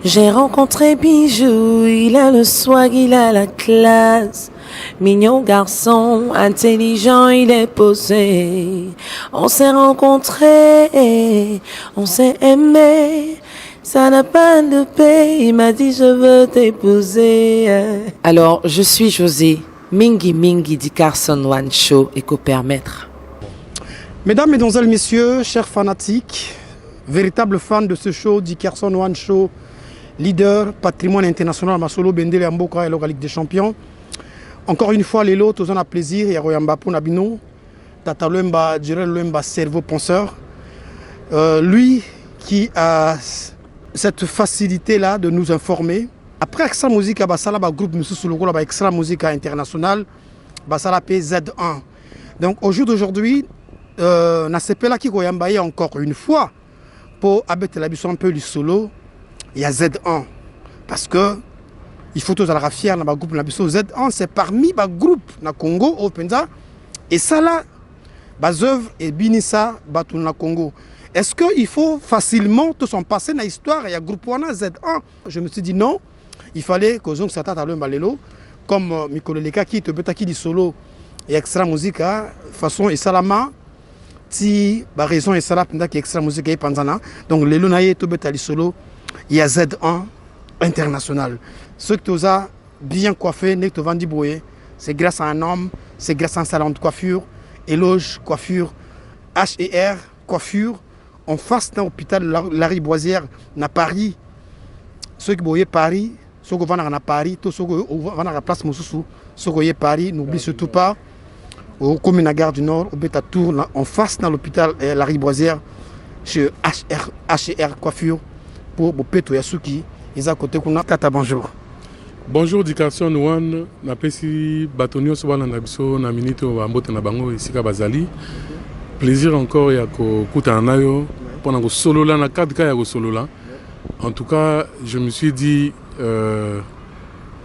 J'ai rencontré Bijou, il a le swag, il a la classe. Mignon garçon, intelligent, il est posé. On s'est rencontrés, on s'est aimé. Ça n'a pas de paix, il m'a dit je veux t'épouser. Alors, je suis José, Mingi Mingi du Carson One Show et co-permettre. Mesdames, Mesdemoiselles, Messieurs, chers fanatiques, véritables fans de ce show, du Carson One Show, leader, patrimoine international, Masolo Bendele Amboka et la Ligue des Champions. Encore une fois, les lots, tous on plaisir, il y a Royamba Ponabino, Tata Lemba, Djurel Lemba, cerveau penseur. Lui qui a cette facilité-là de nous informer. Après Extra Musica, Basala, groupe Monsieur Soulogo, Extra Musica International, Basala PZ1. Donc au jour d'aujourd'hui, na sepela qui Royamba encore une fois pour abattre la un peu du solo. Il y a Z1 parce que il faut tous aller fier dans le groupe Z1 c'est parmi les groupes na Congo au Penza et ça là bas œuvre et binissa batou na Congo. Est-ce que il faut facilement tout son passé dans l'histoire il y a groupe wana Z1? Je me suis dit non, il fallait que zong sata talon balelo comme Mikolo Leka qui te betaki di solo et extra musique façon et salama ti ba raison et sala penda qui extra musique et panzana donc lelo naie to betali solo. Il y a Z1 international. Ceux qui ont bien coiffé, c'est grâce à un homme, c'est grâce à un salon de coiffure, éloge, coiffure, H&R, coiffure, en face d'un hôpital Larry Boisière, à Paris. Ceux qui voyaient Paris, ceux qui vont à Paris, tous ceux qui vont à la place Moussoussou, ceux qui voyaient Paris, n'oubliez surtout pas, au commune à Gare du Nord, au Beta Tour, en face dans l'hôpital Larry Boisière, chez H&R coiffure. Pour Peto Yasuki, ils à côté qu'on a Tata bonjour. Bonjour du Carson One, na pesi batonio so bana na biso na minute o mbote na bango isika bazali. Plaisir encore ya ko kuta nayo pendant ko solo là na cadre ka ya ko solo là. En tout cas, je me suis dit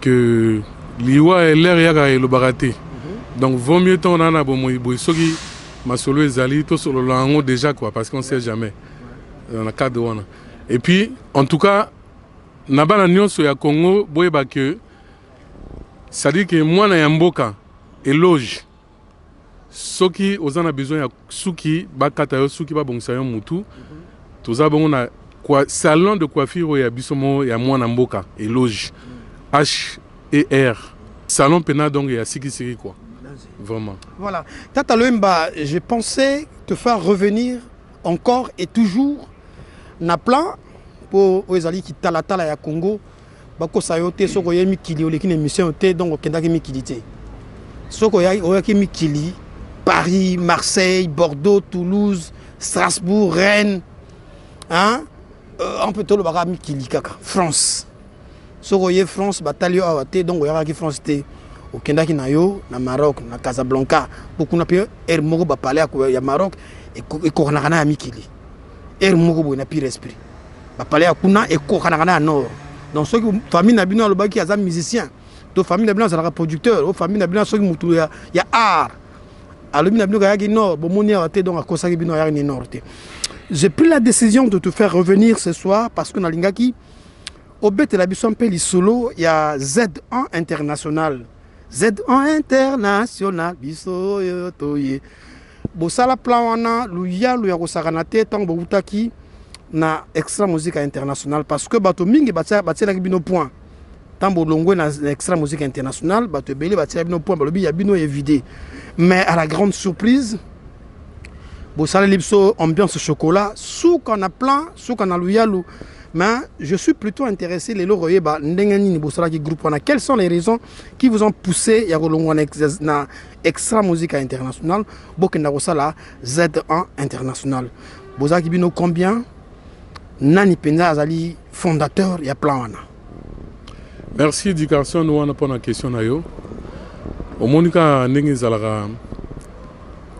que liwa est l'air ya ka le baraté. Donc vaut mieux ton na bomo soki ma solo ezali to solo là déjà quoi parce qu'on sait jamais dans le cadre wana. Et puis, en tout cas, Nabana Nyonso ya Congo, boyeba que ça dit que moi na yamboka éloge. Soki ozana besoin ya suki bakata yo suki ba bongsa yo mutu. Toza bongo na salon de coiffure ya bisomo ya moi na mboka éloge. H et R. Salon pena donc ya siki quoi. Vraiment. Voilà. Tata Lemba, je pensais te faire revenir encore et toujours. Na plan pour ezali ki tala ya Congo bako sayote soko yemi kili olekine mission te donc okenda ki mikilité soko ya ki mikili Paris, Marseille, Bordeaux, Toulouse, Strasbourg, Rennes hein on peut tolo baka mikili kaka France soko ye France batalio awate donc ya ki France te okenda ki na yo na Maroc na Casablanca beaucoup na pe moko ba parler ya Maroc et ko na kana mikili moko na pire esprit ba parler akuna et ko kana nord donc ceux qui famille na bino loba ki azam musicien to famille na bino azala producteur o famille na bino ceux qui mutu ya art alors bino bino ki nord bo moni ate donc akosa ki bino ya ni nord. J'ai pris la décision de te faire revenir ce soir parce que na lingaki au bet la biso pe li solo il y a Z1 international biso yo toye bosala plan wana luya kosakana te ntango bobutaki na extra musique international parce que bato mingi batielaki bino point ntango bolongwe na extra musique international bato ebele batielaki bino point balobi ya bino évité mais à la grande surprise bosaleli biso ambiance chocolat suka na plan suka na luyalu. Mais je suis plutôt intéressé les logoyeba ndengani bosalaki groupe wana. Quelles sont les raisons qui vous ont poussé ya kolongwa na extra musique international bokenda kosala Z1 international bozaki bino combien nani penza azali fondateur ya plan wana? Merci du Carson wana pour la question na yo. Au monika ndenge zalaka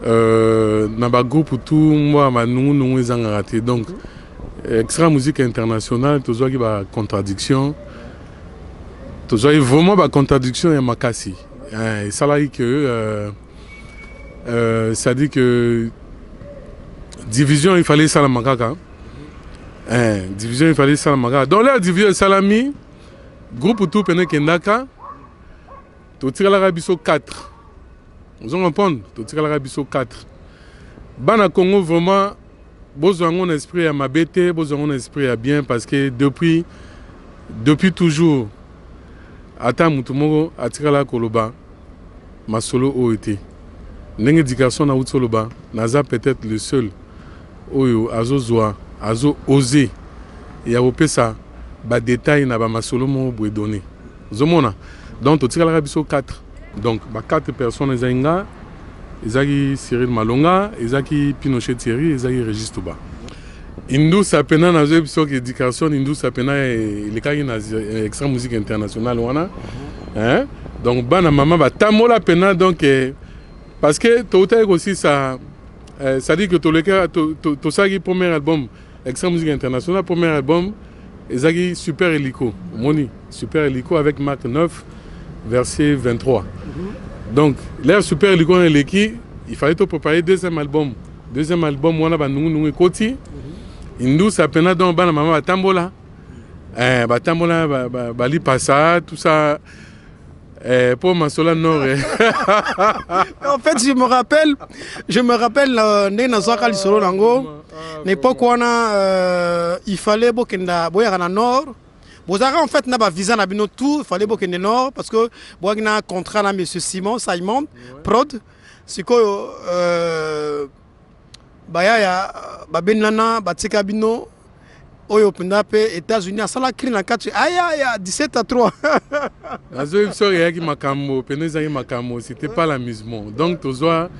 na ba groupe tout moi ma nungu ezanga raté donc extra musique internationale toujours qui ba contradiction toujours vraiment ba contradiction ya makasi et ça là que ça dit que division il fallait ça la makaka Division, il fallait Salamara. Dans la division Salami, groupe tout pendant Kendaka, tu tires l'Arabie 4. Vous en comprenez? Tu tires l'Arabie 4. Bana Congo, vraiment, besoin d'un esprit à ma bête, besoin d'un esprit à bien, parce que depuis toujours, Ata Moutoumoro, Atikala Koloba, ma solo OET. N'engue éducation na Outsoloba, Naza peut-être le seul, Oyo, Azo Zoa, Azo Osé, et a opé ça, ba détail na ba ma solo mo boué donné. Zomona. Donc, tu tires la Rabiso 4. Donc, 4 personnes, Ezaïnga, Ezaki Cyril Malonga, Ezaki Pinochet Thierry, Ezaki Régis Touba. Indou Sapena, na Zébiso éducation, Indou Sapena, les cas extra musique internationale, wana. Donc, bana maman, ba tamola pena, donc, parce que Total aussi, ça dit que tout ça, premier album, extra musique internationale, premier album, Ezaki Super Hélico, Moni, Super Hélico avec Marc 9, verset 23. Donc, l'air Super Hélico et l'équipe, il fallait préparer deuxième album. Deuxième album, on a Nungu Koti. Indou, ça peine dans Bana Maman Batambola. Batambola, Bali Passa, tout ça. Pour Masola Nord. En fait, je me rappelle, Nena Zaka Lisolo Nango, l'époque où il fallait Bokenda, Boyana Nord. Bozara en fait n'a pas visa n'abino tout, il fallait Bokenda Nord parce que Boyana a contrat là, monsieur Simon, Simon, Prod. C'est que Baya, Babenana, Batseka Bino. Oyo Pendape, États-Unis, ça la crie dans 4 17-3. C'était pas l'amusement. Donc, tu vois,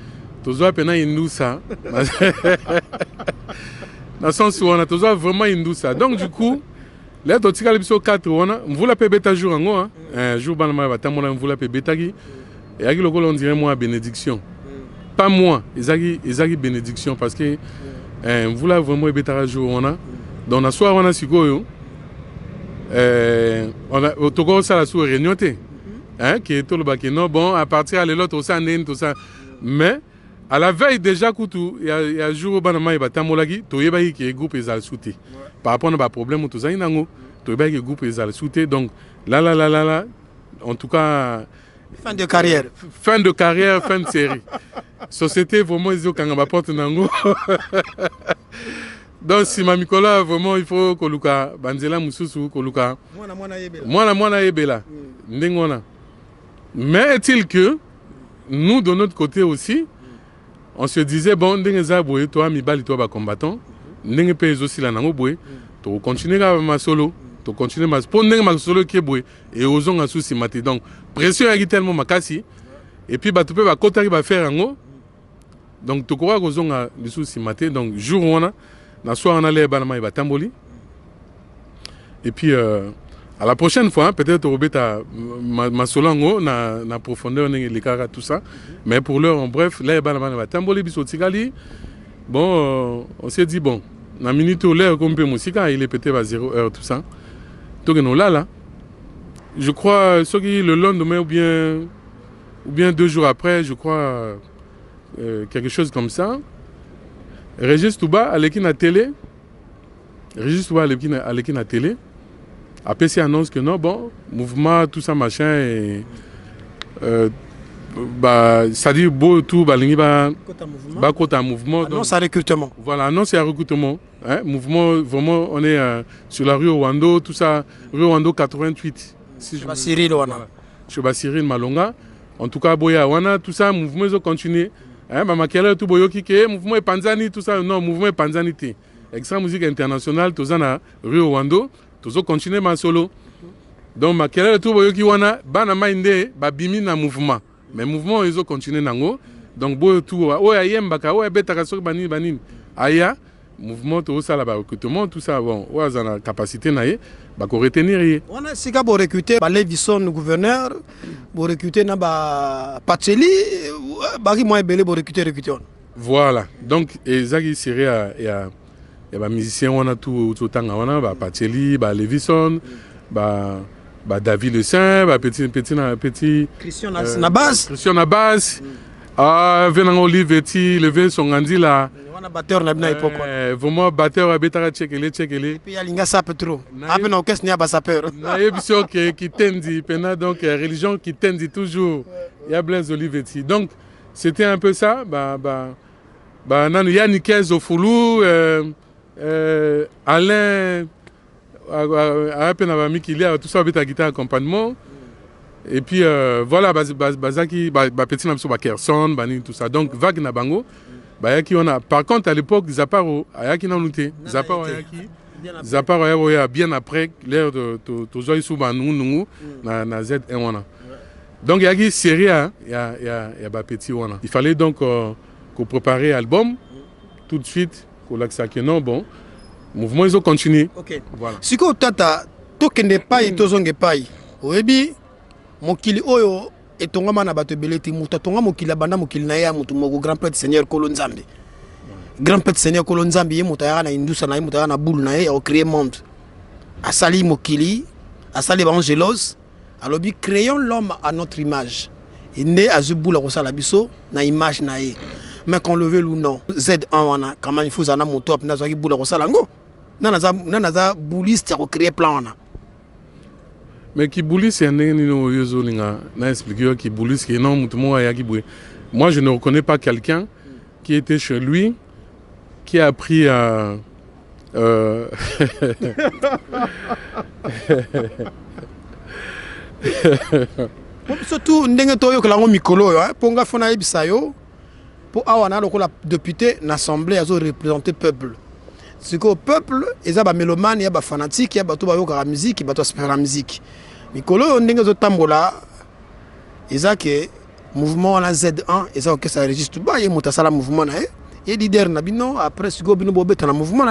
pendant une ça. Dans le sens où on a vraiment une ça. Donc, du coup, là, tu as l'épisode 4, on vous l'appelle bêta jour en haut. Un jour, on vous l'appelle bêta. Et on dirait moi bénédiction. Pas moi, ils bénédiction parce que vous l'avez vraiment bêta jour on a. Donc, la soirée, on a Sigoyo. On a au Togo, ça la sous réunion. Qui est tout le bac. Non, bon, à partir de l'autre, tout ça. Mais, à la veille déjà, il y a un jour où Banama et Batamolagi, tu y a qui est groupe et Zalsouté. Par rapport à un problème, tout ça, il y a un groupe et Zalsouté. Donc, là, en tout cas. Fin de carrière. Fin de carrière, fin de série. Société, vraiment, ils ont quand même apporté Nango. Donc, si Mamikola, vraiment, il faut que Luka, Banzela Moussousou, que Luka. Moi, Ebela. Mais est-il que nous, de notre côté aussi, on se disait, bon, Ndengeza Boué, toi, Mibali, toi, combattant, Ndengepé aussi la Nango tu continues à ma solo, tu continues à pour Ndenge ma solo qui est Boué, et osons à souci maté. Donc, pression a tellement ma cassi, et puis, tu peux faire un go. Donc, tu crois que osons à souci maté. Donc, jour où on a. Na soir on allait Banama et Batamboli. Et puis à la prochaine fois, peut-être au bêta ma solango na profondeur les caras tout ça. Mais pour l'heure en bref, là Banama et Batamboli biso tigali. Bon on s'est dit bon, na minute où l'air comme peu musique, il est peut-être à 0 heure tout ça. Donc nous là. Je crois ce qui le lendemain ou bien 2 jours après, je crois quelque chose comme ça. Régis Touba, à l'équipe à télé. Régis Touba, à l'équipe à télé. Après, c'est annonce que non, bon, mouvement, tout ça, machin, et. Ça dit, beau, tout, côté mouvement. Annonce à recrutement. Voilà, annonce à recrutement. Mouvement, vraiment, on est sur la rue Owando, tout ça, rue Owando 88. Si je Cyril Wana. Je suis Cyril Malonga. En tout cas, Boya Wana, tout ça, mouvement, ils ont continué. Mamakela tout boyoki ke mouvement Panzani tout ça non mouvement Panzanité extra musique internationale tout ça na rue Wando tout ça continue ma solo donc Makela tout boyoki wana bana mainde ba bimi na mouvement mais mouvement ils ont continué nango donc boyo tout o ayemba ka o beta ka sok banini aya mouvement tout ça là ba recrutement tout ça bon o azana capacité na ye ba ko retenir on a sika bo recruter ba Levison gouverneur bo recruter na ba Pacheli bari moi belé bo recruter voilà donc ezaki serait il y a musicien on a tout tanga on a ba Pacheli ba Levison ba David Le Saint ba petit Christian Nabas Ah, venant Olivetti, levé son gandi là. On a batteur na bina époque. Vraiment batteur abetara tchekele. Et puis il y a linga ça peut trop. Après non qu'est-ce n'y a pas ça peur. Na émission qui tendi, pena donc religion qui tendi toujours. Il y a Blaise Olivetti. Donc c'était un peu ça. Nanu Yannick Zofoulou, Alain, Apenavami qui tout ça avec ta guitare accompagnement. Et puis voilà, Bazaki, petit namso Kerson, Bani, tout ça. Donc vague na bango. Bayaki on a. Par contre à l'époque Zaparo, Ayaki n'a lutté. Zaparo Ayaki. Zaparo Ayaki bien après l'ère de Tozoï Souba nous na Z1 on a. Donc il y a série A, il y a petit on a. Il fallait donc qu'on prépare l'album tout de suite, qu'on l'accepte non bon. Mouvement ils ont continué. OK. Voilà. Siko tata tokende pai tozonge pai. Oyebi mokili oyo etongama na bato beleti muta tonga mokili banda mokili na ya mutu moko grand prêtre Seigneur Kolonzambe. Grand prêtre Seigneur Kolonzambe ye muta ya na indusa na ye muta ya na boule na ye au créer monde. Asali mokili, asali ba angelos, alobi créons l'homme à notre image. Inde azubula ko sala biso na image na ye. Mais qu'on le veut ou non, Z1 wana comment il faut zana moto apna zaki bula ko sala ngo. Nanaza bouliste ko créer plan wana. Mais qui boulit, c'est un n'a expliqué qui boulit, qui est non, moi je ne reconnais pas quelqu'un qui était chez lui, qui a appris à. Surtout, ndenge toyo kala mikolo yo, ponga fona ebisayo, pour awana lokola député l'assemblée a représenter peuple. C'est que le peuple, il y a des mélomanes, il y a des fanatiques, il y a des gens qui ont musique, il y a des gens qui ont la musique. Mikolo, on dit que il y a que mouvement Z1, il y a que ça registre tout, il y a un mouvement, il y a des leaders, après, si vous avez un mouvement,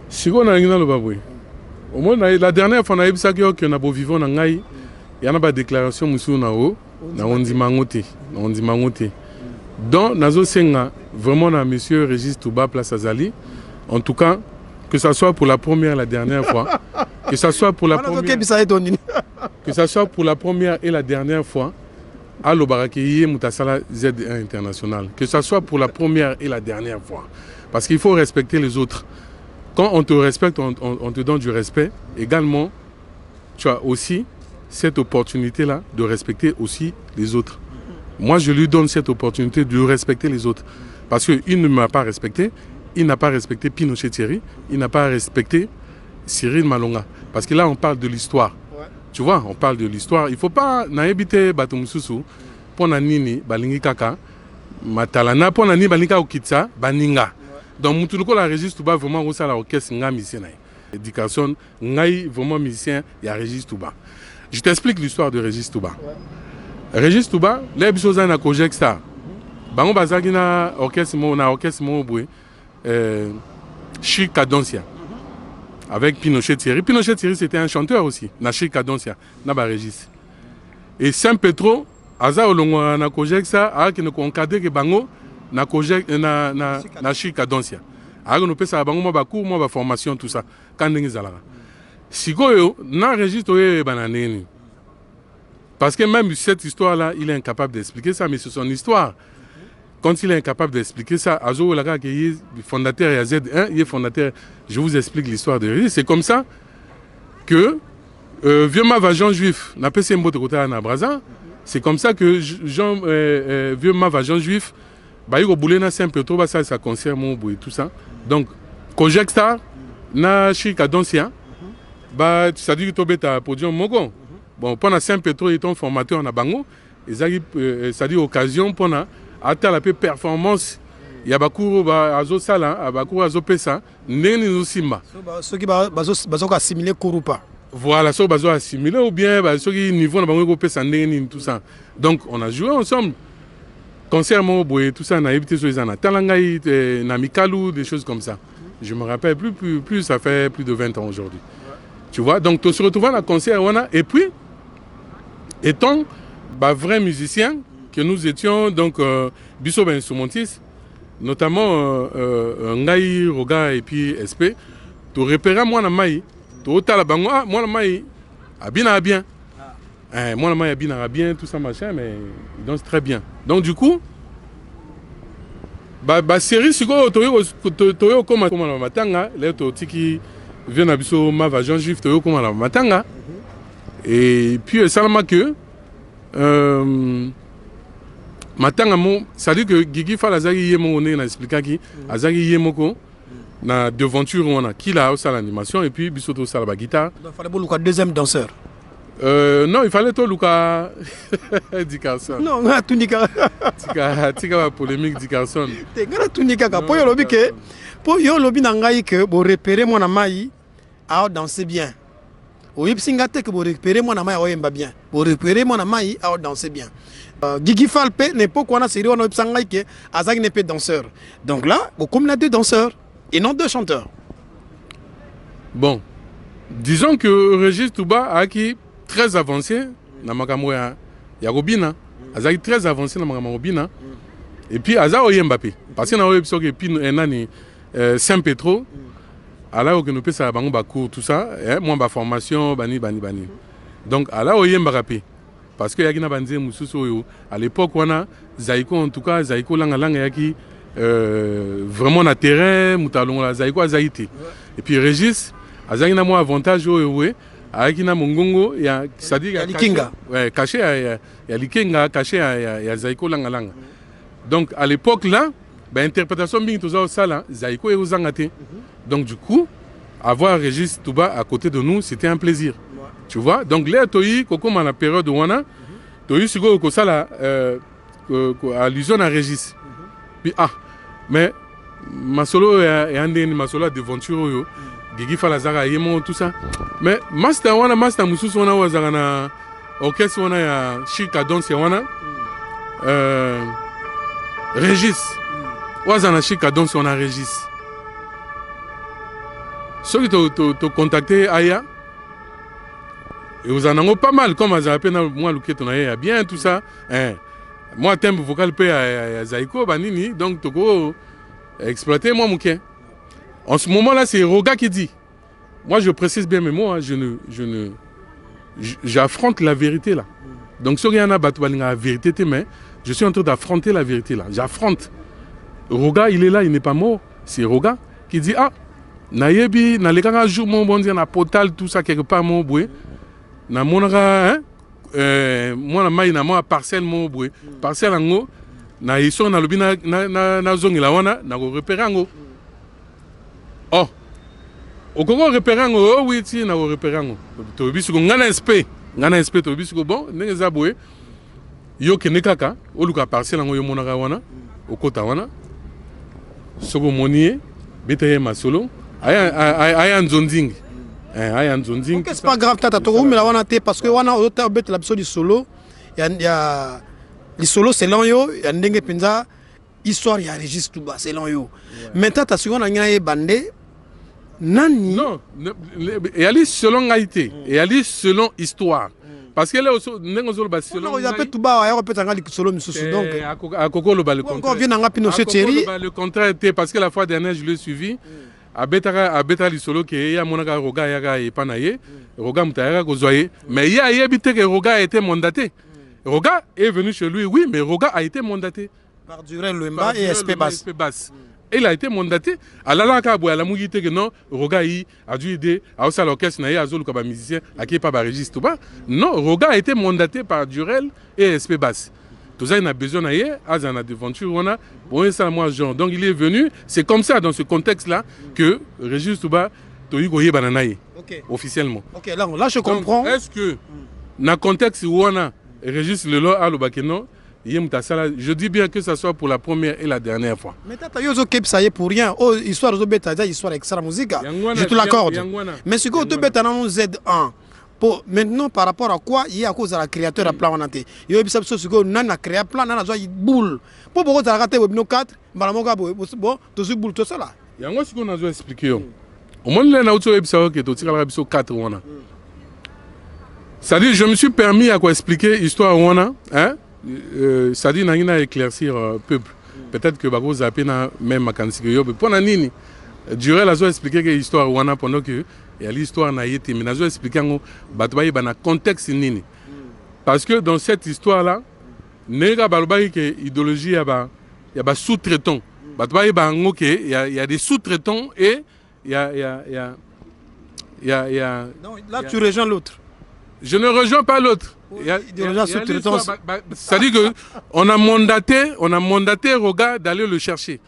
si vous avez un mouvement, la dernière fois, on a eu ça qu'on a beau vivre, il y a une déclaration, on dit mangoté. Donc, Nazo Senga, vraiment, monsieur Régis Touba, place Azali. En tout cas, que ce soit pour la première et la dernière fois, que ce soit pour la première, que ce soit pour la première et la dernière fois, à l'Obarakeye Moutasala Z1 International, que ce soit pour la première et la dernière fois. Parce qu'il faut respecter les autres. Quand on te respecte, on te donne du respect. Également, tu as aussi cette opportunité-là de respecter aussi les autres. Moi, je lui donne cette opportunité de respecter les autres. Parce qu'il ne m'a pas respecté, il n'a pas respecté Pinochet Thierry, il n'a pas respecté Cyril Malonga. Parce que là, on parle de l'histoire. Ouais. Tu vois, on parle de l'histoire. Il ne faut pas n'habiter Batumsusu pour Nini, Balingi Kaka, Matalana, pour Nani, Balinga Okitsa, Baninga. Donc, Moutoulouko, la Régis Touba, vraiment, on a l'orchestre Nga Misien. Éducation, Ngaï, vraiment musicien, il y a Régis Touba. Je t'explique l'histoire de Régis Touba. Ouais. Régis Touba, les choses na Kojek Star. Bango bazaki na orchestre mo boy. Chic Cadencia. Avec Pinochet Thierry. Pinochet Thierry c'était un chanteur aussi. Na Chic Cadencia, na ba Régis. Et Saint Petro, aza olongo na Kojek Star, a ki ne ko encadrer que bango na Kojek na Chic Cadencia. A no pesa bango mo ba cours, mo ba formation tout ça. Kandingi zalaka. Sikoyo na Régis toye bananeni. Parce que même cette histoire-là, il est incapable d'expliquer ça, mais c'est son histoire. Quand il est incapable d'expliquer ça, Azo Olaga, qui est fondateur et Z1, il est fondateur. Je vous explique l'histoire de Régis. C'est comme ça que Vieux-Ma Vajan Juif n'a pas de côté à Nabraza. C'est comme ça que Vieux-Ma Vajan Juif, il y a boulé na Saint-Petro, ça concerne mon bout et tout ça. Donc, Kojek Star, na Chika Donsia, ça dit que tu as un podium Mogon. Bon, pendant Saint-Petro, il est un formateur en Abango. Ça dit occasion pour la performance. Il y a beaucoup de sala, il y a beaucoup de pesa, neni nous simba. Ceux qui ont assimilé Kouroupa. Voilà, ceux qui ont assimilé ou bien ceux qui niveau na bango pesa neni tout ça. Donc on a joué ensemble. Concert Moboé, tout ça, on a évité sur les années. Talangaï, Namikalu, des choses comme ça. Je me rappelle plus, ça fait plus de 20 ans aujourd'hui. Tu vois, donc tu se retrouves à la concert, et puis, étant vrais musiciens que nous étions, donc Bisso Ben Soumontis, notamment Ngaï, Roga et puis SP, tu repérais moi na maï, tu ota la bango, moi na maï, abina bien. Moi, la maille bien, bien, tout ça, machin, mais il danse très bien. Donc, du coup, série, c'est quoi, Toyo, comme la matanga, les Totiki viennent à Bisso, ma va Jean-Juif, Toyo, comme la matanga. Et puis, ça m'a que, matanga, ça dit que Gigi Falazari Yemo, on a expliqué qui, Azari Yemoko, na devanture, on a qui l'a aussi l'animation, et puis Bissoto Salaba guitare. Il fallait le deuxième danseur. Non, il fallait tout Lucas Dickerson. Non, on a tout nika. Tika polémique Dickerson. On a tout nika. Pour yo lobby que, pour yo lobby nangai que, pour repérer mon amai, à danser bien. Au yipsingate que pour repérer mon amai, oyemba bien. Pour repérer mon amai, à danser bien. Gigi Falpe n'est pas qu'on a série on a yipsangai que, Azag n'est pas danseur. Donc là, comme on a deux danseurs et non deux chanteurs. Bon, disons que Régis Touba a acquis très avancé na makambo ya Robina, azaki très avancé na makambo Robina. Et puis aza oye Mbappé parce que na oye biso ke puis nani Saint-Pétro ala o que nous peut ça bango ba cours tout ça moi ba formation bani. Donc ala oye Mbappé parce que yaki na banze mususu oyo à l'époque wana Zaiko en tout cas Zaiko langa yaki vraiment na terrain mutalonga Zaiko azaité. Et puis Régis azaki na moi avantage oyo avec na mongongo ya c'est-à-dire ya likinga caché ya likinga caché ya Zaiko langa. Donc à l'époque là interprétation bien tout ça là Zaiko et Ozangate. Donc du coup avoir Régis Touba à côté de nous c'était un plaisir. Tu vois, donc là toi comme à la période où on a toi sigo ko ça là allusion à Régis. Puis mais ma solo et andeni ma solo d'aventure yo Gigi Falazara Yemo tout ça. Mais master mususu wana wazara na orchestre wana ya Chika Danse wana Régis wazana Chika Danse wana Régis. Ceux qui t'ont contacté Aya et vous en avez pas mal comme azara pena moi luke tonaye bien tout ça moi thème vocal pe à Zaiko banini donc toko exploiter moi mouké. En ce moment-là, c'est Roga qui dit. Moi, je précise bien mes mots, j'affronte la vérité là. Donc, si il y en a la vérité, mais je suis en train d'affronter la vérité là. J'affronte. Roga, il est là, il n'est pas mort. C'est Roga qui dit nayebi, na lekanga jour mon bon Dieu, na potal tout ça quelque part mon boué. Na monara moi na mai na moi parcelle mon boué. Parcelle ango na iso na lobi na zongi la wana na repérer ango. Oh, au Congo repérant, oh oui, tu n'as repérant. Tu as vu ce qu'on a un SP, tu as vu ce que bon, n'est-ce pas? Yo kenekaka, au luka parcelle en yo monara wana, au kota wana. Soko monier, bete ma solo, aya nzonding. Aya nzonding. C'est pas grave, tata, tu mais la wana te parce que wana autant bete la du solo, il y a le solo c'est l'anyo, il y a ndenge penza histoire ya Régis Touba c'est l'anyo. Mais tata si on a ngana bandé Nani? Non, il y a selon Haïti, il y a selon histoire. Parce que là, selon. Non, il y a tout bas, il y a peut-être solo Missoussou. Donc, à Coco, le contraire. Encore vient en rapide, c'est Thierry. Le contraire était parce que la fois dernière, je l'ai suivi. À Betara Lissolo, qui est à Monaga Roga et Panaye, Roga Moutaïra Gozoye. Mais il y a habité que Roga a été mandaté. Roga est venu chez lui, oui, mais Roga a été mandaté. Par Durel Lemba et SP Basse. Il a été mandaté. À la la mougité que non, Roga a dû aider à aussi l'orchestre, à Zolo comme musicien, à qui pas Régis Touba. Non, Roga a été mandaté par Durel et SP Basse. Tout ça, il a besoin d'ailleurs, à la devanture, on a, bon, ça, moi, Jean. Donc, il est venu, c'est comme ça, dans ce contexte-là, que Régis Touba, Toyigoye Bananaye, officiellement. Ok, là, je comprends. Est-ce que, dans le contexte où on a Régis Lelo à l'Obakeno, je dis bien que ce soit pour la première et la dernière fois. Mais ça y est pour rien. Oh, histoire de bêta, histoire extra musique. Je te l'accorde. Mais ce que tu bêta dans Z1. Maintenant, par rapport à quoi il y a à cause de la créateur à plan en anté. Il y a des choses que nous avons créé plan, nous avons boule. Pour beaucoup de rater webino 4, malamoga bon, tout ce boule tout ça là. Il y a ce qu'on a expliqué. Au moins, il y a un autre épisode qui est au tir à la 4. C'est-à-dire, je me suis permis à quoi expliquer l'histoire où on a. Ça dit qu'il y a éclaircir le peuple. Peut-être que Bago Zapena même à Kansigo. Pour Nanini, Durel a expliqué que l'histoire où on a pendant que il y a l'histoire n'a été. Mais il a expliqué que le contexte nini. Parce que dans cette histoire-là, il y a idéologie, il y a sous-traitants. Il y a des sous-traitants et il y a... Non, là, tu rejoins l'autre. Je ne rejoins pas l'autre. C'est-à-dire qu'on a mandaté Roga d'aller le chercher.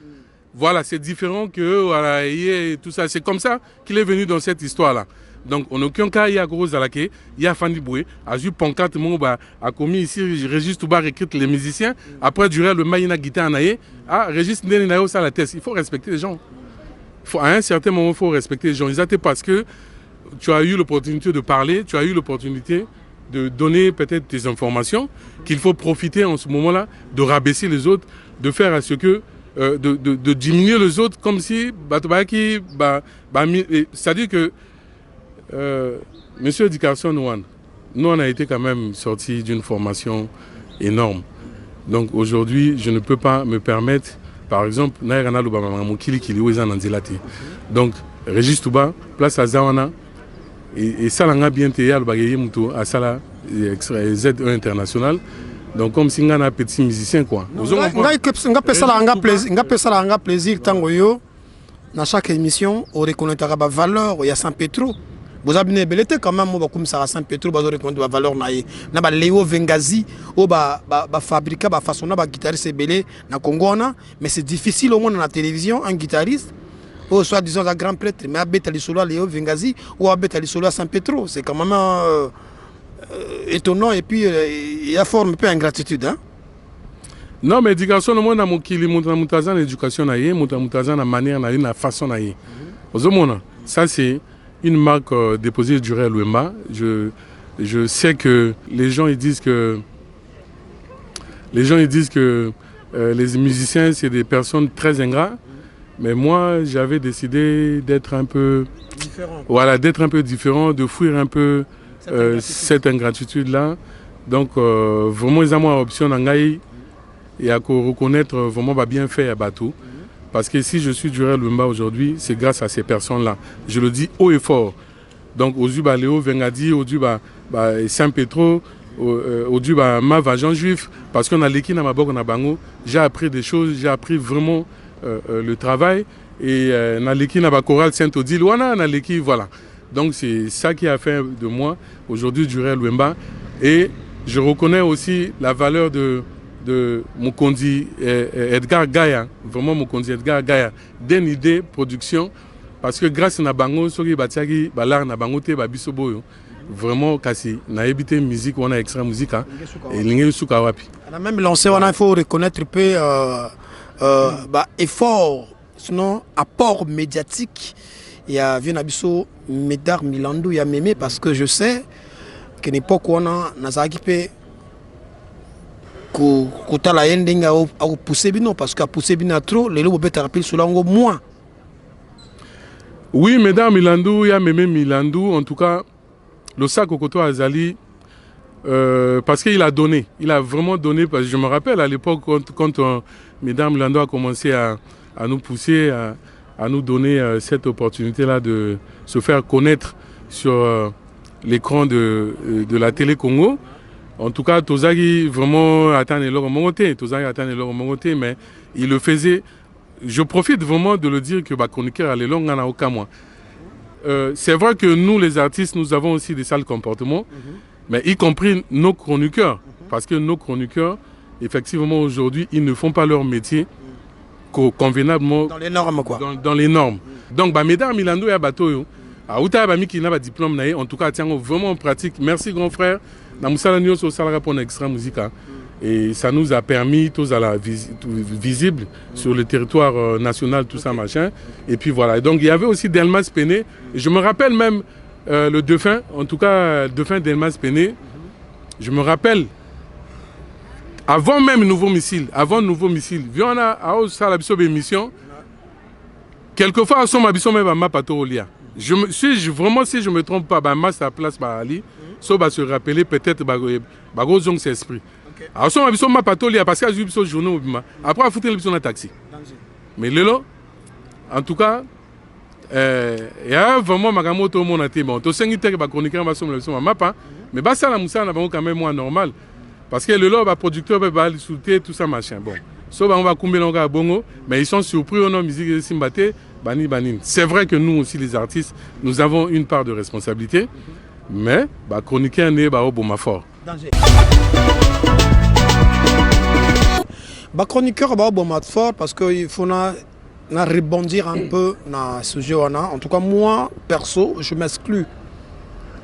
Voilà, c'est différent que voilà, et tout ça. C'est comme ça qu'il est venu dans cette histoire-là. Donc, on n'a aucun cas, il y a Gros Alake, il y a Fanny Boué, a eu Pancarte, a commis ici, Régis Touba recrute les musiciens. Après, durant le Maïna Guita Anaye, Régis Ndeninayo, ça la tête. Il faut respecter les gens. À un certain moment, il faut respecter les gens. Ils étaient parce que tu as eu l'opportunité de parler, tu as eu l'opportunité de donner peut-être tes informations, qu'il faut profiter en ce moment-là de rabaisser les autres, de faire à ce que, de diminuer les autres comme si, c'est-à-dire que, Monsieur Dickerson One, nous on a été quand même sortis d'une formation énorme. Donc aujourd'hui, je ne peux pas me permettre, par exemple, donc Régis Touba, place à Zawana, et ça l'a bien été à Sala Z1 international. Donc comme si on a un petit musicien quoi. On a plaisir tant dans chaque émission on reconnaît la valeur il y a San Petro. Vous avez belleté quand même comme ça à San Petro vous reconnaître la valeur na ba Léo Vengazi ou ba fabriquer ba façonner ba guitariste belé na Congo mais c'est difficile au moins dans la télévision un guitariste ou soit disons un grand prêtre mais abeta les solo à Léo Vengazi ou abeta les solo à San Petro c'est quand même étonnant et puis il y a forme un peu ingratitude hein. Non mais éducation moi na mokili mutazana éducation na ye mutazana manière na une façon na ye. Ça c'est une marque déposée du Réal Wemba. Je sais que les gens ils disent que les musiciens c'est des personnes très ingrats. Mais moi, j'avais décidé d'être un peu différent. Voilà, d'être un peu différent, de fuir un peu cette ingratitude-là. Donc, vraiment, ils ont une option et à reconnaître vraiment bien fait à Batou. Parce que si je suis du Réal Wemba aujourd'hui, c'est grâce à ces personnes-là. Je le dis haut et fort. Donc, au Zuba Léo Vengadi, au Zuba Saint Petro, au Zuba Mava Jean Juif, parce qu'on a l'équipe dans ma boque, on a Bango, j'ai appris des choses, j'ai appris vraiment le travail et Naleki n'a pas chorale Saint-Odile, voilà. Donc c'est ça qui a fait de moi aujourd'hui du Réal Wemba et je reconnais aussi la valeur de Mukondi Edgar Gaya, vraiment Mukondi Edgar Gaya, d'une idée production parce que grâce à Nabango, Sogi Batiagi, Balar Nabango Te Babisoboyo, vraiment kasi na évité musique on a extra musique et l'ingé suka wapi. On a même lancé il faut reconnaître un peu effort, sinon apport médiatique. Il y a Viennabiso Médard Milandou, il y a Mémé parce que je sais qu'à l'époque où on a Nazaki Kouta la ending a poussé bino parce qu'à poussé bino trop, les lots bêtes rappellent sur l'angle moins. Oui, Médard Milandou, il y a Mémé Milandou, en tout cas, le sac au Koto Azali. Parce qu'il a donné, il a vraiment donné, parce que je me rappelle à l'époque quand Mesdames Lando a commencé à nous pousser, à nous donner cette opportunité-là de se faire connaître sur l'écran de la télé Congo. En tout cas, Tozagi vraiment atteindre leur monté, mais il le faisait. Je profite vraiment de le dire que chroniqueur à l'élan n'a aucun mois. C'est vrai que nous, les artistes, nous avons aussi des sales comportements. Mais y compris nos chroniqueurs, parce que nos chroniqueurs, effectivement, aujourd'hui, ils ne font pas leur métier convenablement. Dans les normes, quoi. Dans les normes. Donc, Mesdames Milando et Bato, à Outa Bami qui n'a pas de diplôme, en tout cas, tiens, vraiment en pratique. Merci, grand frère. Namoussala Nyos au Salara pour extra musique. Et ça nous a permis, tous à la visible sur le territoire national, tout ça, machin. Et puis voilà. Donc, il y avait aussi Delmas Péné. Je me rappelle même. Le dauphin, en tout cas, le dauphin d'Elmas Péné, je me rappelle, avant même nouveau missile, on a à émission, quelquefois, on a même Patolia. Vraiment, si je ne me trompe pas, ma sa place, Ali, ça va se rappeler peut-être, Bagozong c'est esprit. Alors, on a Patolia parce qu'il y a eu journée, après, il faut foutre le taxi. Mais Lélo, en tout cas, Il y a vraiment makambo tout le monde a été bon. Tout cinq que chroniqueur va sommer le mapa, mais bah ça la moussa n'a pas quand même moins normal parce que le lot va producteur va soutenir tout ça machin. Bon, sauf on va combler l'onga bongo, mais ils sont surpris au nom musique de Simbaté, bani banin. C'est vrai que nous aussi les artistes, nous avons une part de responsabilité, mais bah chroniqueur n'est pas au bon fort. Bah chroniqueur bah bon fort parce que il faut na rebondir un peu dans ce sujet. En tout cas, moi, perso, je m'exclus.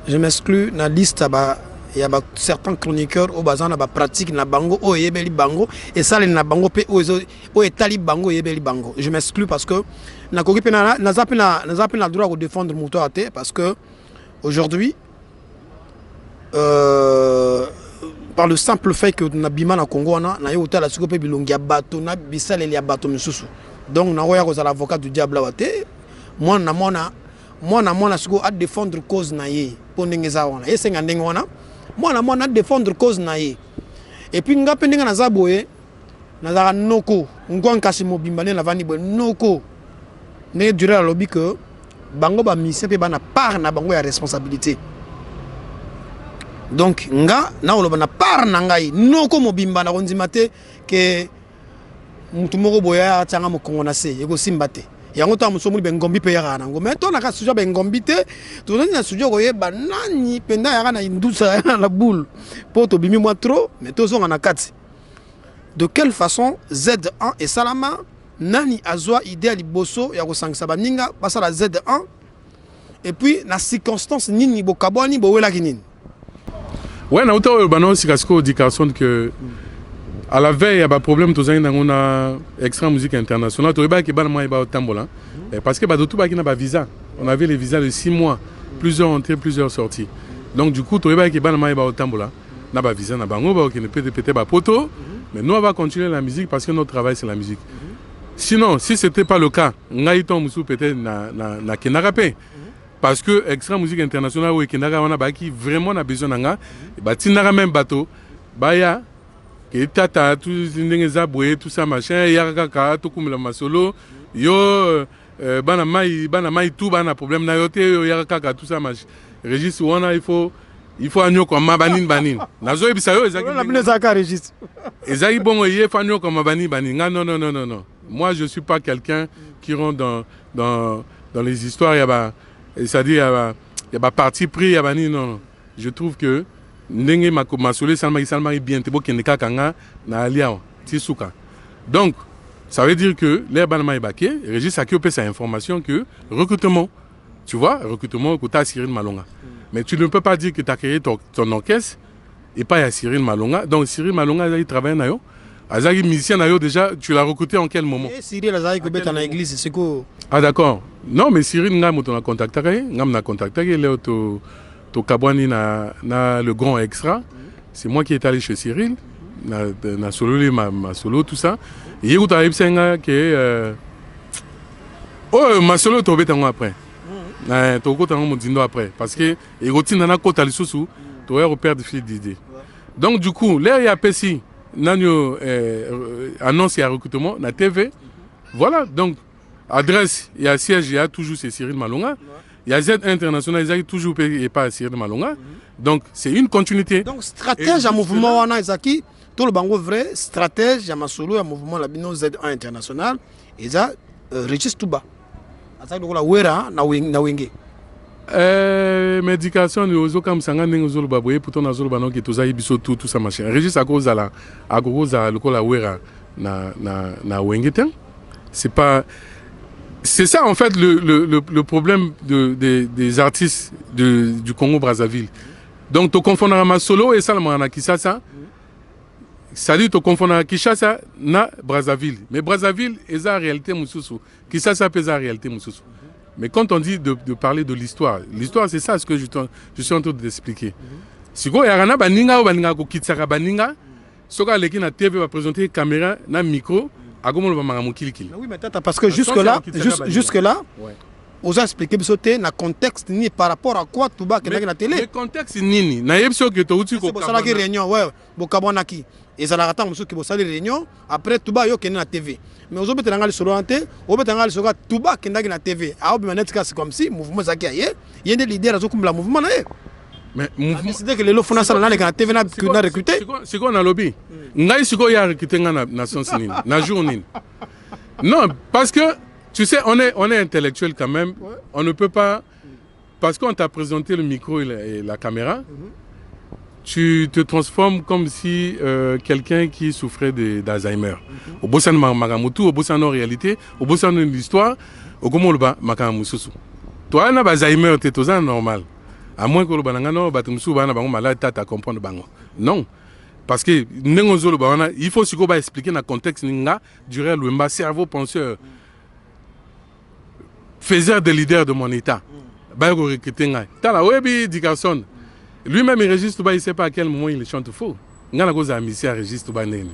Je m'exclus dans la liste. Il y a certains chroniqueurs au bazar na pratique na bango o yebeli bango et ça les na bango pe o etali bango yebeli bango. Je m'exclus parce que na koki pe na zapi na droit de défendre mon toit parce que aujourd'hui par le simple fait que na bima na Congo na yo tala siko pe bilongi ya bato na bisale ya bato misusu. Donc na oya ko za l'avocat du diable wate moi na siko à défendre cause na ye pour ndengeza wana esenga ndenge wana moi na défendre cause na ye et puis nga pendenga na zaboye na za noko ngwan kasi mobimba na vani bo noko ne duré la lobby que bango ba mission pe bana part na bango ya responsabilité. Donc nga na oloba na part na ngai noko mobimba na konzimate ke mutu moko boya tanga mokongo na se yeko simbate yango ta musomuli bengombi pe yaka nango mais to na ka sujo bengombi te to na sujo ko yeba nani penda yaka na indusa na boule po to bimi moi trop mais to zonga na kati. De quelle façon Z1 et Salama nani azwa idée liboso ya ko sangisa baninga pasa la Z1 et puis na circonstance nini bokabwani bowela kinini. Ouais, na auto banon si kasko dit Carson que à la veille, il y a un problème, on a extra musique internationale. Tu vois qu'il y a un tambola. Parce que tout le monde a un visa. On avait les visas de 6 mois. Plusieurs entrées, plusieurs sorties. Donc du coup, tu vois qu'il y a un tambola. On a un visa, on a un peut-être pas poteau. Mais nous, on va continuer la musique parce que notre travail, c'est la musique. Sinon, si ce n'était pas le cas, on a peut-être na Kenarapé. Parce que extra musique internationale, ou Kenara, on a qui vraiment a besoin d'un gars. Et Tinara même bateau. Baya. Et tata tout tout ça machin yakaka tout comme la masolo yo bana mai tout bana problème na yote yakaka tout ça machin registre wana il faut agno comme banin nazo ebisa yo ezaki na bine zaka registre ezaki bongo ye faut agno comme banin non moi je suis pas quelqu'un qui rentre dans les histoires c'est-à-dire il y a parti pris ya bani non je trouve que ndenge masolé salma bien te bokeneka kanga na alia tisuka. Donc ça veut dire que les banama ebaké Régis a occupé sa information que recrutement, tu vois, recrutement kota Cyril Malonga. Mais tu ne peux pas dire que tu as créé ton orchestre et pas à Cyril Malonga. Donc Cyril Malonga il travaille na yo. Azagi musicien na yo déjà, tu l'as recruté en quel moment? Cyril Azagi ko beta na église c'est quoi? Ah d'accord. Non mais Cyril ngam to na contacté, ngam na contacté le to kabwani na le grand extra. C'est moi qui est allé chez Cyril, na solo ma solo tout ça. Et il y a eu que ma solo tombé tango après. To ko tango modindo après parce que et routine na ko tali susu to repère de fil d'idée. Donc du coup, là il y a Pessi nanyo annonce et recrutement na TV. Voilà, donc adresse, il y a siège, il y a toujours c'est Cyril Malonga. Il y a Z International, ils arrivent toujours et pas à Cyril Malonga. Donc c'est une continuité. Donc stratège à mouvement wana Izaki, tout le bango vrai stratège à masolo à mouvement la bino Z1 International et ça Régis Touba. Azaki donc la wera na wenge. Médication ni ozo comme sanga ndenge ozo baboye pourtant na zolo banok ki toza biso tout ça machin. Régis à cause le ko la wera na wenge ten. C'est ça en fait le problème des artistes du Congo-Brazzaville. Donc tu confonds ma solo et ça le Kinshasa. Ça dit tu confonds Kinshasa na Brazzaville. Mais Brazzaville est la réalité mususu. Kinshasa est la réalité mususu. Mais quand on dit de parler de l'histoire c'est ça ce que je suis en train d'expliquer. Si go yarana baninga ou baninga ko kitsaka baninga, soka leki na TV va présenter caméra na micro. Oui, mais parce que jusque-là, ouais. Vous avez expliqué le contexte ni par rapport à quoi tout bas que la télé. Le contexte nini. Na yebso que tu c'est pour ça que réunion ouais, bokabonaki. ils allaient attendre monsieur qui bosse les réunions après tout bas yo qui na TV mais aux autres t'engal sur l'antenne au bet t'engal sur tout bas qui na TV ah bien net c'est comme si mouvement ça qui y a des leaders azo comme la mouvement na mais mouvement c'est que les lots font ça na les TV na recruter c'est quoi na lobby ngai siko ya recruter na nation sinine na journée non parce que tu sais on est intellectuel quand même on ne peut pas parce qu'on t'a présenté le micro et la caméra tu te transformes comme si quelqu'un qui souffrait d'Alzheimer. Au bout de Magamutu, au bout de réalité, au bout de l'histoire, au comment le bas Makamususu. Toi, na Alzheimer, t'es tout ça normal. À moins que le banangano, batumsu bana bango malade, t'as comprendre bango. Non, parce que nengozo le bana, il faut qu'on va expliquer dans le contexte ninga, durer le mba cerveau penseur, faiseur de leader de mon état. Bayo recruter ngai. T'as la webi Dickerson. Lui-même, il Régis Touba, il ne sait pas à quel moment il chante faux. Il a un mission à Régis Touba. Mais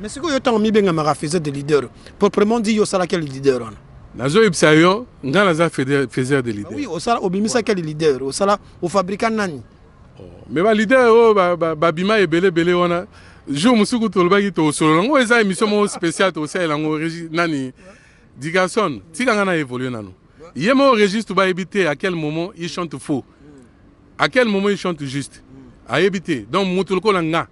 c'est quoi que tu as fait de leader proprement dit, il y a quel leader Nazo Ipsayo, il a faiseur de leader. Oui, au Bimisa, quel leader au fabricant Nani. Mais le leader, Babima et Belé, on a. Je me suis dit que tu as une émission spéciale au Régis Nani. Dickerson, si tu as évolué, il y a un Régis Touba éviter à quel moment il chante faux. À quel moment il chante juste? À éviter. Donc, Moutulko Langa,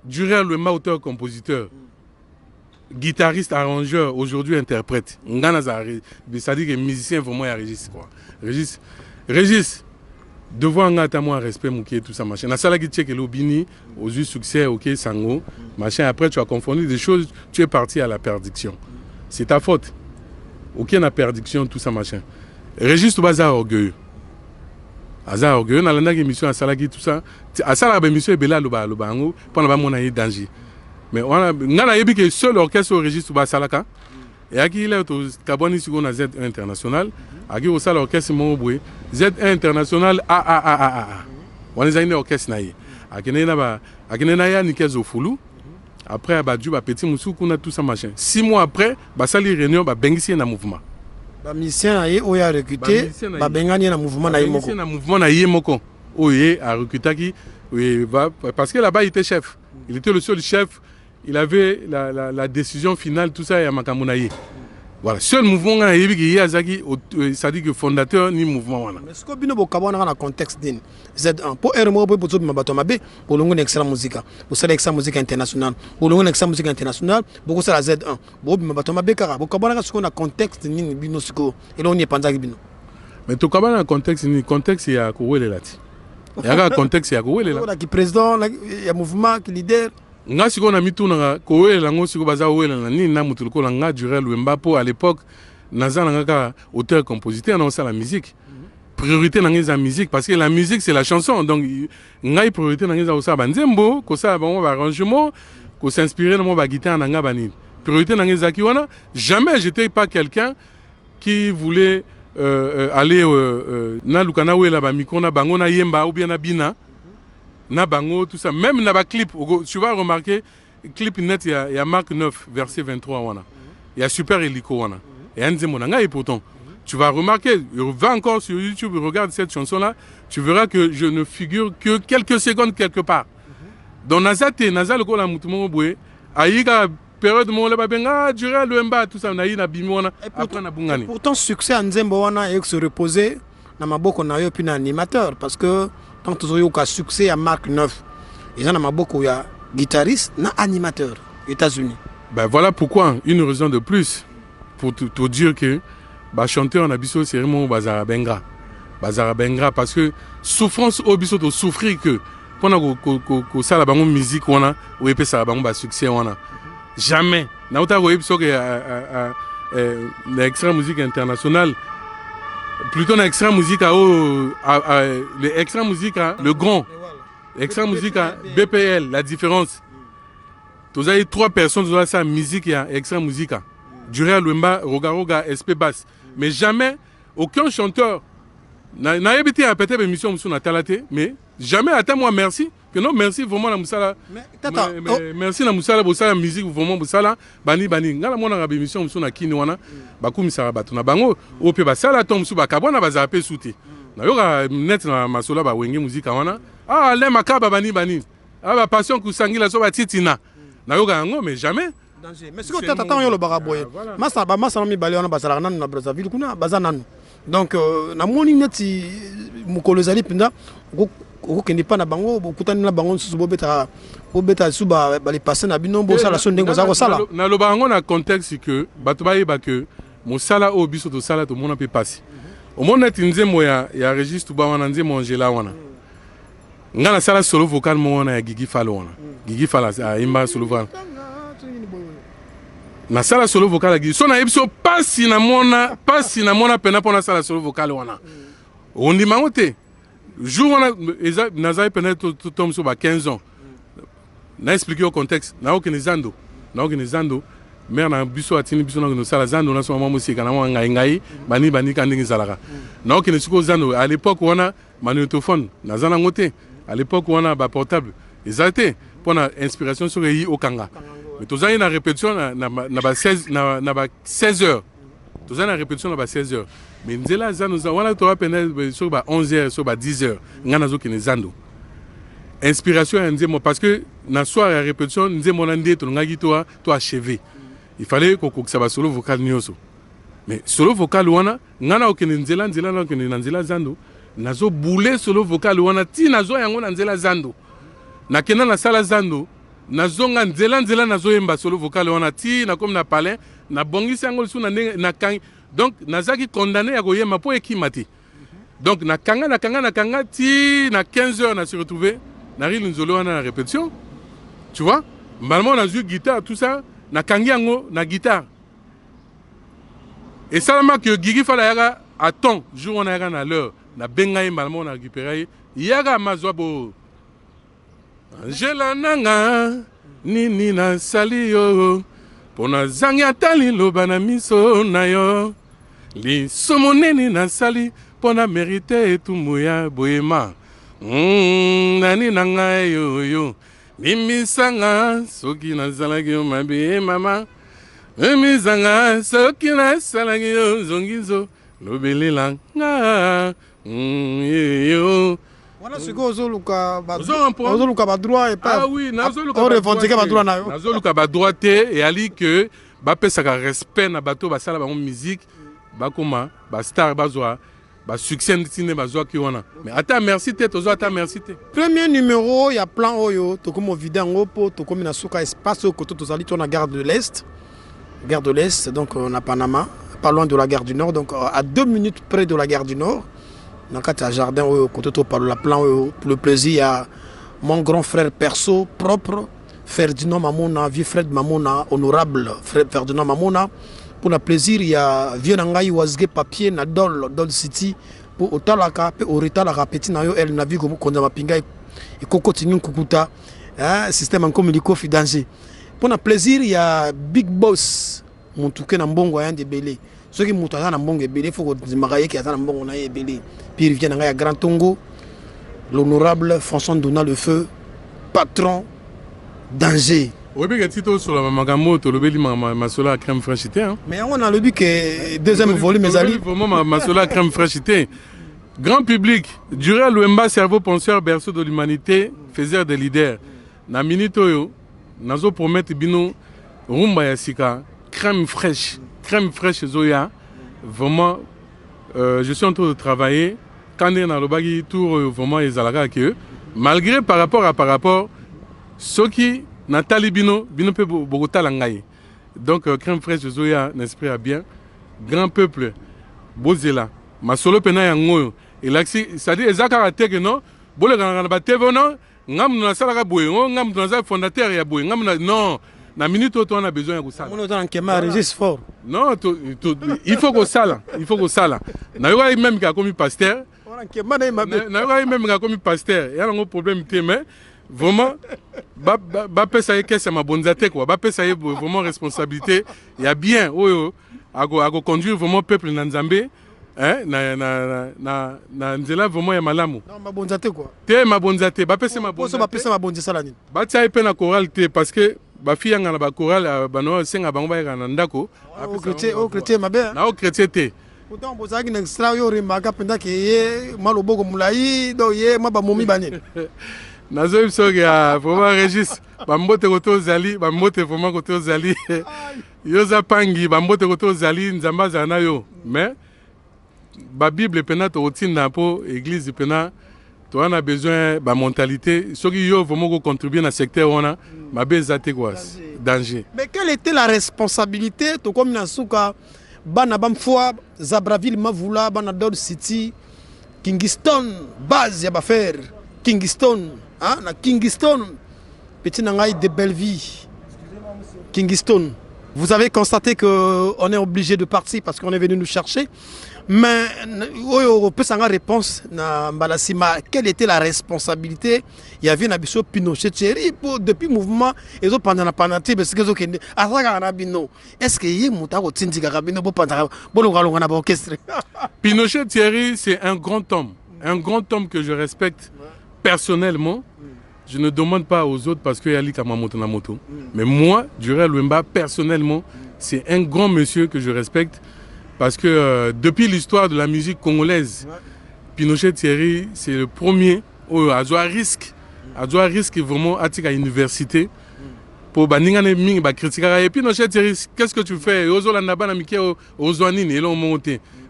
Durel le auteur, compositeur, guitariste, arrangeur, aujourd'hui interprète. C'est-à-dire que musicien, vraiment, il y a Régis. Régis, devant un respect, tout ça, machin. La salle qui check l'obini, aux yeux succès, ok, sango, machin. Après, tu as confondu des choses, tu es parti à la perdition. C'est ta faute. Aucune perdition, tout ça, machin. Régis, tu vas orgueilleux. Aza orgueilleux na landa émission à salaki tout ça à sala ba émission ebela loba ngo pendant ba mona danger mais on a ngana yebi que seul orchestre au registre ba salaka et aki il est au Gabon ici on a Z1 international aki au sala orchestre mo boy Z1 international on les a une orchestre naïe akene na ya nikezo fulu après ba du ba petit musu kuna tout ça machin 6 mois après ba sali réunion ba bengisi na mouvement ba mission aye o ya recruter ba bengani na mouvement na yemoko na mouvement na yemoko oye a recruter parce que là-bas il était chef il était le seul chef il avait la décision finale tout ça ya makamunaye voilà seul mouvement na yebi ki yazaki ça dit que fondateur ni mouvement wana mais ce que bino bokabona na contexte din Z1 pour RMO pour tout mabato mabe pour longo excellent musique pour ça excellent musique international pour longo excellent musique international beaucoup ça la Z1 pour mabato mabe kara bokabona ce qu'on a contexte ni bino siko et là on y panza bino mais to kabana contexte ni contexte ya ko wele lati ya contexte ya ko wele la qui président ya mouvement qui leader nga siko na mituna ko wele ngo siko baza wele na ni na mutuko la nga Durel Wemba po à l'époque naza nga auteur compositeur dans la musique priorité dans la musique parce que la musique c'est la chanson donc nga priorité dans la ça banzembo ko ça bon arrangement ko s'inspirer dans ma guitare nga bani priorité dans les wana jamais j'étais pas quelqu'un qui voulait aller na lukana wela ba mikona bango na yemba ou bien na bina na bango tout ça même na ba clip tu vas remarquer clip net il y a Marc 9 verset 23 wana il y a super hélico wana et anze monanga et pourtant tu vas remarquer va encore sur YouTube regarde cette chanson là tu verras que je ne figure que quelques secondes quelque part dans nazate nazal ko la mutumo boye ayiga période mo le babenga Durel Wemba tout ça na yi na bimona après na bungani pourtant succès Nzembo wana et se reposer na maboko na yo puis na animateur parce que tant que tu as succès à Marc 9 ils en a beaucoup il y a guitariste na animateur États-Unis ben voilà pourquoi une raison de plus pour te dire que bah chanteur en abisso c'est vraiment bazara benga parce que souffrance au biso to souffrir que pendant que ça la bango musique wana ou epé ça la bango ba succès wana jamais na uta ko ebiso que l'extra musique internationale plutôt l'extra musique l'extra musique le grand extra musique BPL la différence vous avez 3 personnes dans la musique et extra musique Durel Wemba Roga SP basse mais jamais aucun chanteur n'a évité à peut-être émission sur la talate mais jamais attends moi merci que non merci vraiment la musala merci la musala bosala musique vraiment bosala bani ngala mona nga émission sur na kini wana bakumisa batu na bango ope basala tom su bakabona bazape souti na yoka net na masola ba wenge musique wana le makaba bani ba passion kusangila so ba titina na yoka yango mais jamais danger mais siko tata tan yo lo baraboye masa ba masa mi bale wana basala nanu na Brazzaville kuna bazananu donc na moni neti mukolo zali pinda ko kendi pa na bango kutani na bango susu bobeta suba bali passer na bino bo sala so ndengo za ko sala na lo bango na contexte que bato ba yeba que mosala o biso to sala to mona pe passer au monde nzembo ya registre ba wana nzembo Angela wana ngana sala solo vocal mo wana ya Gigi Fala wana Gigi Fala imba solo vocal na sala solo vocal ya Gigi so na ebiso pasi na mona pena pona sala solo vocal wana on dit mangote jour wana nazai pena to tom so ba 15 ans na expliquer au contexte na okenezando mère na biso atini biso na sala zando na so mama musika na ngai bani kandingi zalaka na okenesiko zando à l'époque wana magnétophone na zana ngote à l'époque wana ba portable exacté pour na inspiration sur yi okanga mais tous na répétition na ba 16 na ba 16 heures tous na répétition na ba 16 heures mais nzela zando wana to apena sur ba 11 heures sur ba 10 heures ngana zo kenezando inspiration nzemo parce que na soir ya répétition nzemo na ndé to ngaki to achevé il fallait qu'on ça va solo vocal nyoso mais solo vocal wana ngana okene nzela na okene na nzela zando nazo boule solo vocal wana ti nazo yango na nzela zando na kena na sala zando nazo nga nzela nazo yemba solo vocal wana ti na comme na palais na bongisi yango su na kang donc nazaki condamné ya koyema po ekimati donc na kanga ti na 15 heures na se retrouver na ri nzolo wana na répétition tu vois normalement on a joué guitare tout ça na kangi yango na guitare et seulement que Gigi Fala yaga à temps jour on a yaga na l'heure na bengai normalement on a récupéré yaga mazwabo Angela nanga nini na sali yo pona zanga tali loba na miso na yo li somoneni na sali pona mérité etumuya boyema nani nanga yo Mimisanga soki na zalagi yo mabe mama Mimisanga soki na salagi yo zongizo lobelela nga yo wana siko ozoluka ba droit et pas ah oui nazoluka on revendique ba droit na yo nazoluka ba droit te et ali que ba pesaka respect na bato ba sala ba musique ba koma ba star bazwa ba succès ntine bazwa ki wana mais ata merci te tozo ata merci te premier numéro ya plan oyo to comme vidango po to comme na suka espace au côté tozali to na gare de l'Est donc on a Panama pas loin de la gare du Nord donc à 2 minutes près de la gare du Nord dans un jardin au côté to par la plan pour le plaisir à mon grand frère perso propre Ferdinand Mamona vieux Fred Mamona honorable frère Ferdinand Mamona. Pour le plaisir, il y a vieux nangai wasge papier na Dol City pour otalaka pe oritalaka petit na yo el na vie comme konza mapinga et koko tinyu kukuta système en communico fi danger. Pour le plaisir, il y a Big Boss montuke na mbongo ya ndebele. Ceux qui mutana na mbongo ebele faut que dimagaye ki atana mbongo na ebele. Puis vient nangai ya Grand Tongo l'honorable François Dona le feu patron danger. Oui, mais tu sur la magamoto, le beli masola crème fraîchité. Mais on a le but que deuxième volume mes amis. Vraiment masola crème fraîchité. Grand public, Durel Louemba, cerveau penseur, berceau de l'humanité, faiseur des leaders. Na minito yo, nazo promettre bino rumba yasika, crème fraîche zoya. Vraiment, je suis en train de travailler. Quand on a le bagui tour, vraiment les alaga que malgré par rapport, ceux qui Nathalie Bino pe Bogota Langaï. Donc, crème fraîche Zoya, n'esprit à bien. Grand peuple, Bozela, Masolo Pena Yango. Et là, c'est-à-dire, Ezaka que non, Bole Ganaba Tevono, Ngam na Salaka Boyo, Ngam na fondateur ya Boyo, Ngam non, na minute où on a besoin de ça. On a un kéma registre fort. Non, il faut que ça, Na yoga même qui a commis pasteur. On a un kéma na yoga même qui a commis pasteur. Il y a un problème mais vraiment, Bapé ça y est qu'est-ce ma bonne zate quoi. Bapé ça y est vraiment responsabilité. Il y a bien, à conduire vraiment peuple Nanzambé. Hein, na nzela vraiment ya malamu. Non, ma bonne zate quoi. Te ma bonne zate. Bapé c'est ma bonne zate. Bapé c'est ma bonne zate. Batia y peine à chorale te parce que ba fille nga na ba chorale bano senga bango ba na ndako. Au chrétien ma bien. Na au chrétien te. Pourtant on bozaki na extra yo rimaka penda ke ye maloboko mulai do ye ma ba momi bani. Nazo Sogi a vraiment Régis. Bambote koto ozali, bambote vraiment koto ozali. Yoza pangi, bambote koto ozali, nzamba zana yo. Mais, ba Bible pena to otinda po, église pena, to on a besoin ba mentalité. Sogi yo vraiment contribuer dans le secteur on a, ma bezate quoi, danger. Mais quelle était la responsabilité, to comme Nasuka, bana bamfoa, Zabraville Mavoula, bana Dod City, Kingston, base ya bafer, Kingston, hein, na Kingston. Petit Nangaï de Belleville, Kingston. Vous avez constaté qu'on est obligé de partir parce qu'on est venu nous chercher. Mais on peut s'en réponse na Mbalasima. Quelle était la responsabilité? Il y avait un Pinochet Thierry depuis le mouvement. Et pendant la pandémie, parce que est-ce qu'il y a un orchestre? Pinochet Thierry, c'est un grand homme que je respecte personnellement. Je ne demande pas aux autres parce qu'il y a Kamamoto Namoto. Mais moi, Durel Wemba, personnellement, c'est un grand monsieur que je respecte parce que depuis l'histoire de la musique congolaise, Pinochet Thierry, c'est le premier à jouer risque vraiment à l'université pour critiquer. Et Pinochet Thierry, qu'est-ce que tu fais?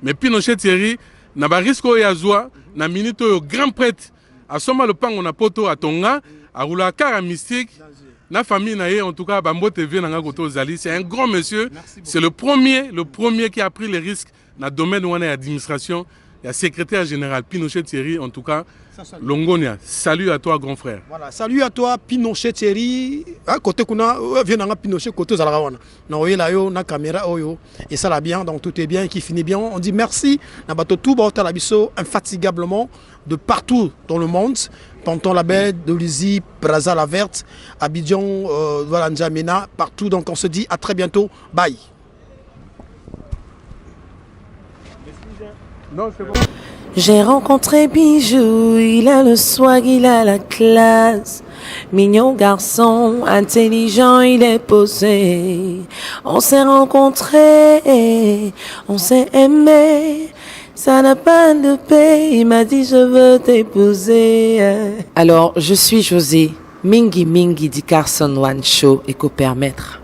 Mais Pinochet Thierry, n'a pas risque à jouer, n'a minute grand prêtre. À Soma le pan on a poto à Tonga, à Roulakara mystique, la famille naïe en tout cas Bambo TV nanga koto Zali, c'est un grand monsieur, c'est le premier qui a pris les risques dans le domaine où on est administration, il y a secrétaire général Pinochet Thierry en tout cas. Longonia, salut à toi grand frère. Voilà, salut à toi Pinochet Thierry. À côté kuna vient nanga Pinochet côté Zalarawana. Na oyela yo na caméra oyo et ça va bien donc tout est bien et qui finit bien. On dit merci na bato tout ba talabiso infatigablement de partout dans le monde. Panton la Baie, Dolizy, Brazza la Verte, Abidjan, voilà N'Djamena, partout donc on se dit à très bientôt. Bye. Non, c'est bon. J'ai rencontré Bijou, il a le swag, il a la classe. Mignon garçon, intelligent, il est posé. On s'est rencontrés, on s'est aimé. Ça n'a pas de paix, il m'a dit je veux t'épouser. Alors, je suis José, Mingi Mingi du Carson One Show et co-permettre.